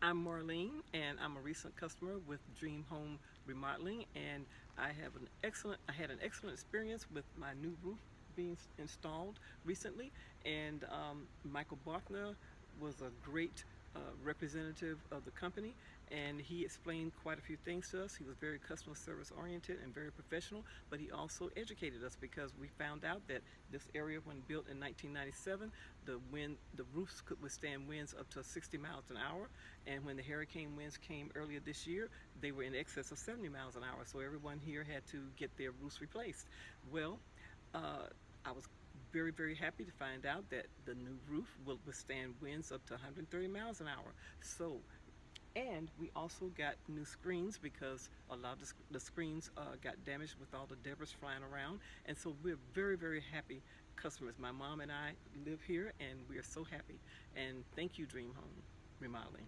I'm Marlene, and I'm a recent customer with Dream Home Remodeling, and I had an excellent experience with my new roof being installed recently. And Michael Bachner was a great representative of the company, and he explained quite a few things to us. He was very customer service oriented and very professional, but he also educated us because we found out that this area, when built in 1997, the roofs could withstand winds up to 60 miles an hour, and when the hurricane winds came earlier this year, they were in excess of 70 miles an hour, so everyone here had to get their roofs replaced. Well, I was very happy to find out that the new roof will withstand winds up to 130 miles an hour. So, and we also got new screens because a lot of the screens got damaged with all the debris flying around, and so we're very happy customers. My mom and I live here, and we are so happy. And thank you, Dream Home Remodeling.